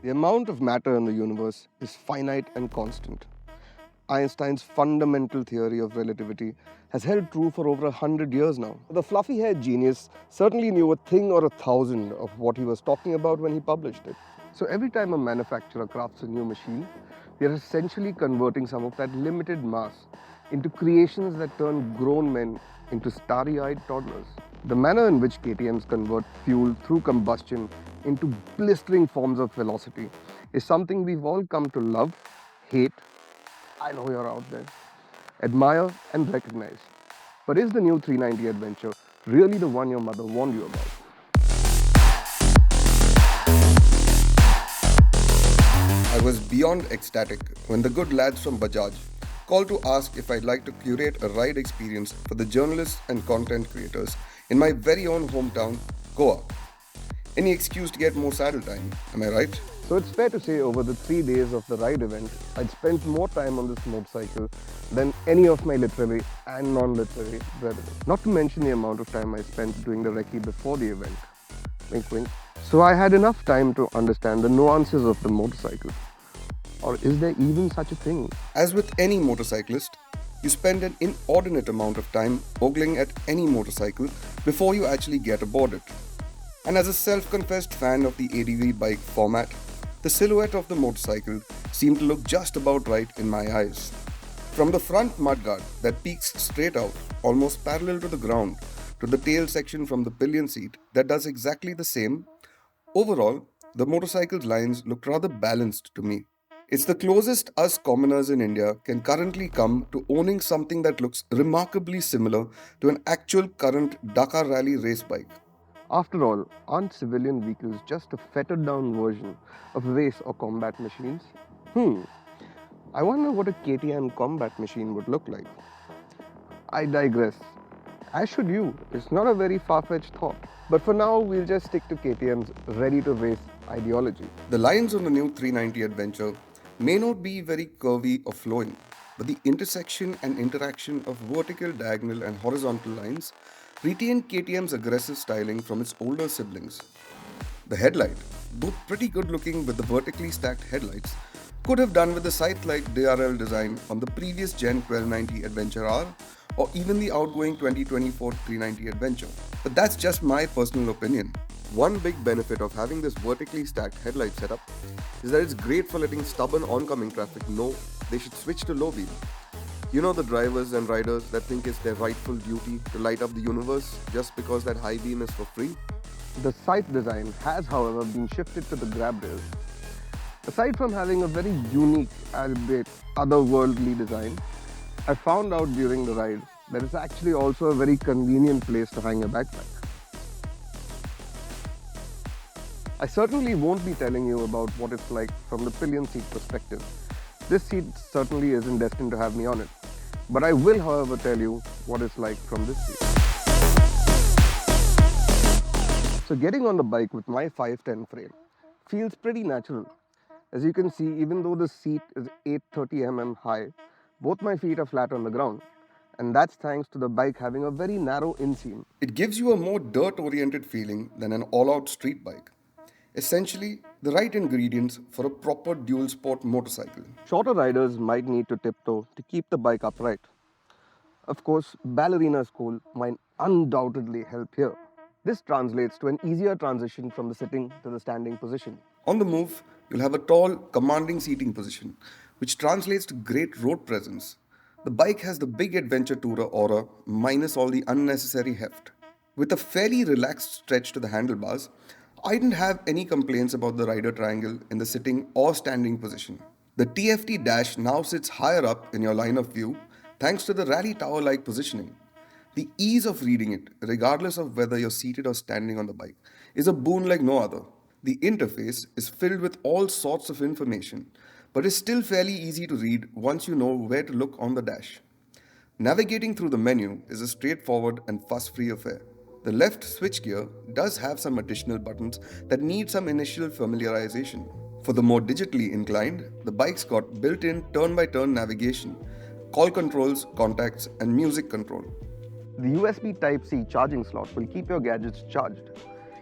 The amount of matter in the universe is finite and constant. Einstein's fundamental theory of relativity has held true for over 100 years now. The fluffy-haired genius certainly knew a thing or a thousand of what he was talking about when he published it. So every time a manufacturer crafts a new machine, they are essentially converting some of that limited mass into creations that turn grown men into starry-eyed toddlers. The manner in which KTMs convert fuel through combustion into blistering forms of velocity is something we've all come to love, hate, I know you're out there, admire and recognize. But is the new 390 Adventure really the one your mother warned you about? I was beyond ecstatic when the good lads from Bajaj called to ask if I'd like to curate a ride experience for the journalists and content creators in my very own hometown, Goa. Any excuse to get more saddle time, am I right? So it's fair to say over the 3 days of the ride event, I'd spent more time on this motorcycle than any of my literary and non-literary brethren. Not to mention the amount of time I spent doing the recce before the event. Wink wink. So I had enough time to understand the nuances of the motorcycle. Or is there even such a thing? As with any motorcyclist, you spend an inordinate amount of time ogling at any motorcycle before you actually get aboard it. And as a self-confessed fan of the ADV bike format, the silhouette of the motorcycle seemed to look just about right in my eyes. From the front mudguard that peeks straight out, almost parallel to the ground, to the tail section from the pillion seat that does exactly the same, overall, the motorcycle's lines looked rather balanced to me. It's the closest us commoners in India can currently come to owning something that looks remarkably similar to an actual current Dakar Rally race bike. After all, aren't civilian vehicles just a fettered down version of race or combat machines? I wonder what a KTM combat machine would look like. I digress. As should you. It's not a very far-fetched thought. But for now, we'll just stick to KTM's ready-to-race ideology. The lines on the new 390 Adventure may not be very curvy or flowing, but the intersection and interaction of vertical, diagonal and horizontal lines retained KTM's aggressive styling from its older siblings. The headlight, though pretty good looking with the vertically stacked headlights, could have done with the scythe-like DRL design on the previous Gen 1290 Adventure R or even the outgoing 2024 390 Adventure. But that's just my personal opinion. One big benefit of having this vertically stacked headlight setup is that it's great for letting stubborn oncoming traffic know they should switch to low beam. You know, the drivers and riders that think it's their rightful duty to light up the universe just because that high beam is for free? The sight design has, however, been shifted to the grab rails. Aside from having a very unique, albeit otherworldly design, I found out during the ride that it's actually also a very convenient place to hang a backpack. I certainly won't be telling you about what it's like from the pillion seat perspective. This seat certainly isn't destined to have me on it. But I will, however, tell you what it's like from this seat. So getting on the bike with my 510 frame feels pretty natural. As you can see, even though the seat is 830 mm high, both my feet are flat on the ground. And that's thanks to the bike having a very narrow inseam. It gives you a more dirt-oriented feeling than an all-out street bike. Essentially, the right ingredients for a proper dual sport motorcycle. Shorter riders might need to tiptoe to keep the bike upright. Of course, ballerina school might undoubtedly help here. This translates to an easier transition from the sitting to the standing position. On the move, you'll have a tall, commanding seating position, which translates to great road presence. The bike has the big adventure tourer aura minus all the unnecessary heft. With a fairly relaxed stretch to the handlebars, I didn't have any complaints about the rider triangle in the sitting or standing position. The TFT dash now sits higher up in your line of view thanks to the rally tower-like positioning. The ease of reading it, regardless of whether you're seated or standing on the bike, is a boon like no other. The interface is filled with all sorts of information, but is still fairly easy to read once you know where to look on the dash. Navigating through the menu is a straightforward and fuss-free affair. The left switchgear does have some additional buttons that need some initial familiarization. For the more digitally inclined, the bike's got built-in turn-by-turn navigation, call controls, contacts, and music control. The USB Type-C charging slot will keep your gadgets charged.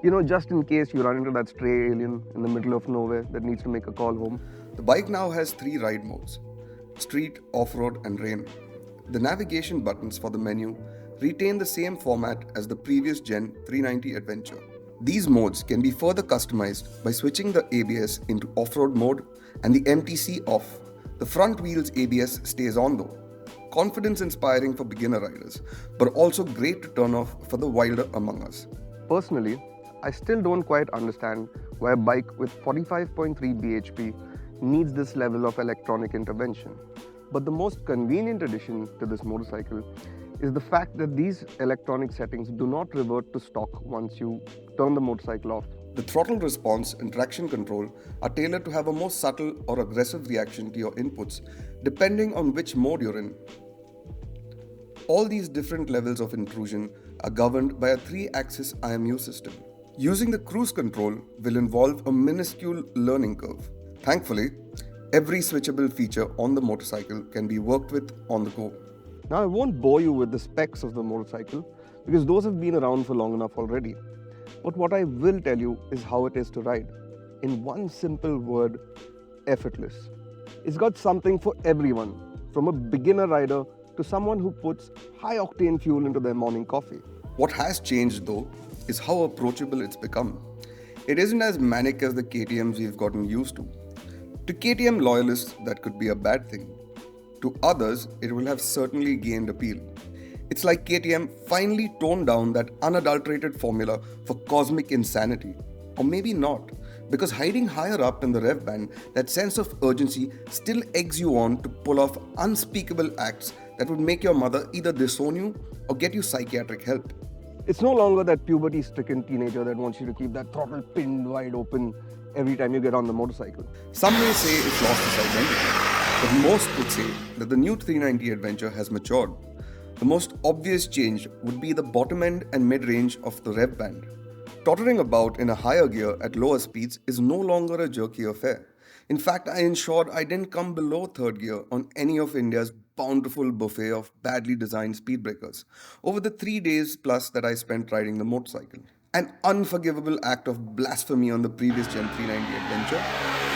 Just in case you run into that stray alien in the middle of nowhere that needs to make a call home. The bike now has 3 ride modes: street, off-road and rain. The navigation buttons for the menu retain the same format as the previous Gen 390 Adventure. These modes can be further customized by switching the ABS into off-road mode and the MTC off. The front wheel's ABS stays on though. Confidence inspiring for beginner riders, but also great to turn off for the wilder among us. Personally, I still don't quite understand why a bike with 45.3 bhp needs this level of electronic intervention. But the most convenient addition to this motorcycle is the fact that these electronic settings do not revert to stock once you turn the motorcycle off. The throttle response and traction control are tailored to have a more subtle or aggressive reaction to your inputs depending on which mode you're in. All these different levels of intrusion are governed by a 3-axis IMU system. Using the cruise control will involve a minuscule learning curve. Thankfully, every switchable feature on the motorcycle can be worked with on the go. Now, I won't bore you with the specs of the motorcycle because those have been around for long enough already. But what I will tell you is how it is to ride. In one simple word, effortless. It's got something for everyone, from a beginner rider to someone who puts high-octane fuel into their morning coffee. What has changed though is how approachable it's become. It isn't as manic as the KTMs we've gotten used to. To KTM loyalists, that could be a bad thing. To others, it will have certainly gained appeal. It's like KTM finally toned down that unadulterated formula for cosmic insanity. Or maybe not, because hiding higher up in the rev band, that sense of urgency still eggs you on to pull off unspeakable acts that would make your mother either disown you or get you psychiatric help. It's no longer that puberty-stricken teenager that wants you to keep that throttle pinned wide open every time you get on the motorcycle. Some may say it's lost its identity, but most would say that the new 390 Adventure has matured. The most obvious change would be the bottom end and mid-range of the rev band. Tottering about in a higher gear at lower speeds is no longer a jerky affair. In fact, I ensured I didn't come below third gear on any of India's bountiful buffet of badly designed speed breakers over the 3 days plus that I spent riding the motorcycle. An unforgivable act of blasphemy on the previous Gen 390 Adventure?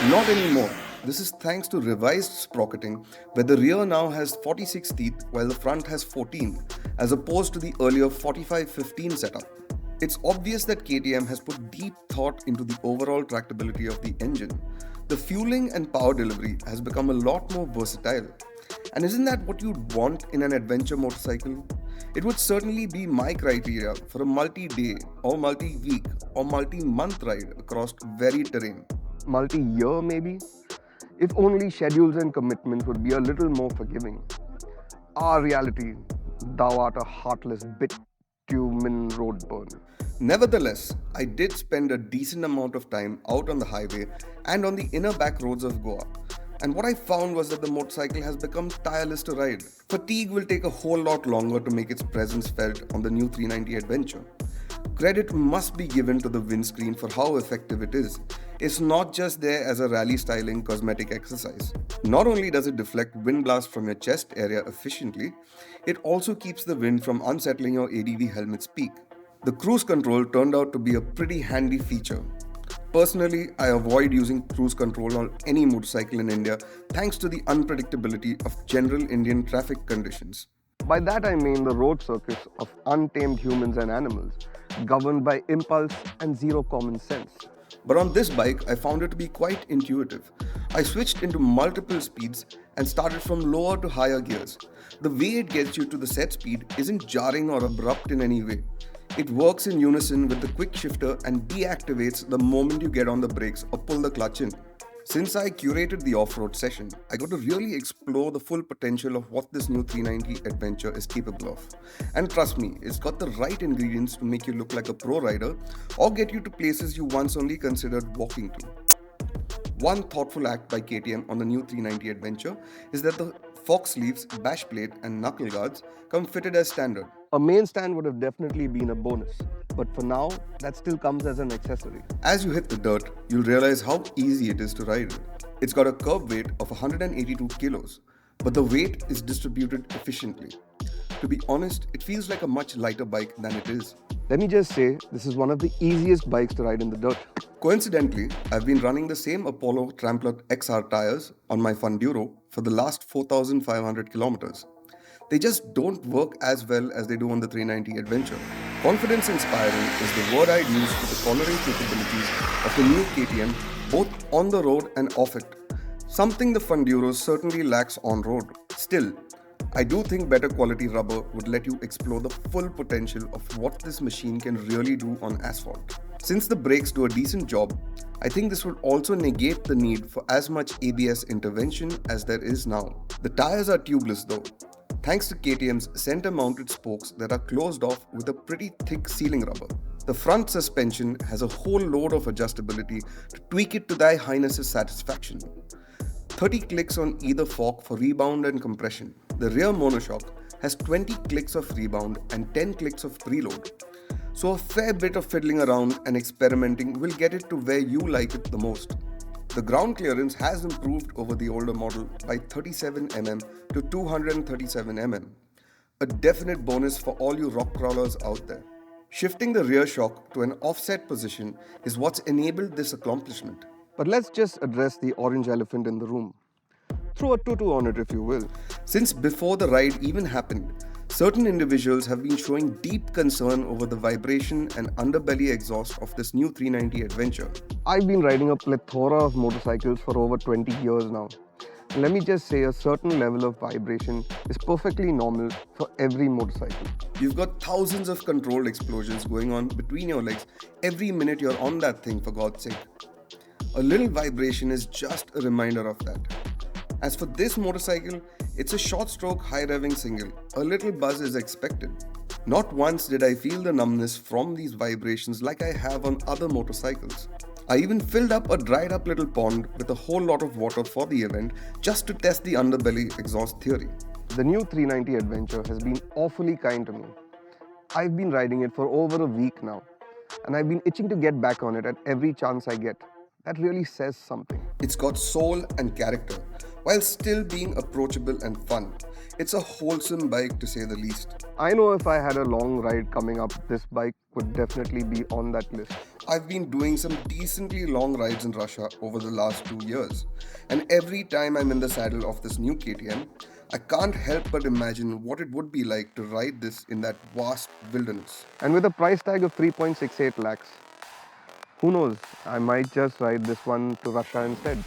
Not anymore. This is thanks to revised sprocketing, where the rear now has 46 teeth while the front has 14, as opposed to the earlier 45-15 setup. It's obvious that KTM has put deep thought into the overall tractability of the engine. The fueling and power delivery has become a lot more versatile. And isn't that what you'd want in an adventure motorcycle? It would certainly be my criteria for a multi-day or multi-week or multi-month ride across varied terrain. Multi-year maybe? If only schedules and commitments would be a little more forgiving. Our reality, thou art a heartless bitumen road burner. Nevertheless, I did spend a decent amount of time out on the highway and on the inner back roads of Goa. And what I found was that the motorcycle has become tireless to ride. Fatigue will take a whole lot longer to make its presence felt on the new 390 Adventure. Credit must be given to the windscreen for how effective it is. It's not just there as a rally styling cosmetic exercise. Not only does it deflect wind blast from your chest area efficiently, it also keeps the wind from unsettling your ADV helmet's peak. The cruise control turned out to be a pretty handy feature. Personally, I avoid using cruise control on any motorcycle in India thanks to the unpredictability of general Indian traffic conditions. By that I mean the road circuits of untamed humans and animals, governed by impulse and zero common sense. But on this bike, I found it to be quite intuitive. I switched into multiple speeds and started from lower to higher gears. The way it gets you to the set speed isn't jarring or abrupt in any way. It works in unison with the quick shifter and deactivates the moment you get on the brakes or pull the clutch in. Since I curated the off-road session, I got to really explore the full potential of what this new 390 Adventure is capable of. And trust me, it's got the right ingredients to make you look like a pro rider or get you to places you once only considered walking to. One thoughtful act by KTM on the new 390 Adventure is that the fork sleeves, bash plate and knuckle guards come fitted as standard. A main stand would have definitely been a bonus, but for now, that still comes as an accessory. As you hit the dirt, you'll realize how easy it is to ride. It's got a curb weight of 182 kilos, but the weight is distributed efficiently. To be honest, it feels like a much lighter bike than it is. Let me just say, this is one of the easiest bikes to ride in the dirt. Coincidentally, I've been running the same Apollo Trampler XR tires on my Funduro for the last 4,500 kilometers. They just don't work as well as they do on the 390 Adventure. Confidence inspiring is the word I'd use for the cornering capabilities of the new KTM, both on the road and off it. Something the Funduro certainly lacks on road. Still, I do think better quality rubber would let you explore the full potential of what this machine can really do on asphalt. Since the brakes do a decent job, I think this would also negate the need for as much ABS intervention as there is now. The tires are tubeless though, thanks to KTM's center mounted spokes that are closed off with a pretty thick sealing rubber. The front suspension has a whole load of adjustability to tweak it to Thy Highness's satisfaction. 30 clicks on either fork for rebound and compression. The rear monoshock has 20 clicks of rebound and 10 clicks of preload. So a fair bit of fiddling around and experimenting will get it to where you like it the most. The ground clearance has improved over the older model by 37 mm to 237 mm. A definite bonus for all you rock crawlers out there. Shifting the rear shock to an offset position is what's enabled this accomplishment. But let's just address the orange elephant in the room. Throw a tutu on it if you will. Since before the ride even happened, certain individuals have been showing deep concern over the vibration and underbelly exhaust of this new 390 Adventure. I've been riding a plethora of motorcycles for over 20 years now. And let me just say, a certain level of vibration is perfectly normal for every motorcycle. You've got thousands of controlled explosions going on between your legs every minute you're on that thing, for God's sake. A little vibration is just a reminder of that. As for this motorcycle, it's a short stroke high revving single. A little buzz is expected. Not once did I feel the numbness from these vibrations like I have on other motorcycles. I even filled up a dried up little pond with a whole lot of water for the event just to test the underbelly exhaust theory. The new 390 Adventure has been awfully kind to me. I've been riding it for over a week now, and I've been itching to get back on it at every chance I get. That really says something. It's got soul and character, while still being approachable and fun. It's a wholesome bike to say the least. I know if I had a long ride coming up, this bike would definitely be on that list. I've been doing some decently long rides in Russia over the last 2 years, and every time I'm in the saddle of this new KTM, I can't help but imagine what it would be like to ride this in that vast wilderness. And with a price tag of 3.68 lakhs, who knows, I might just ride this one to Russia instead.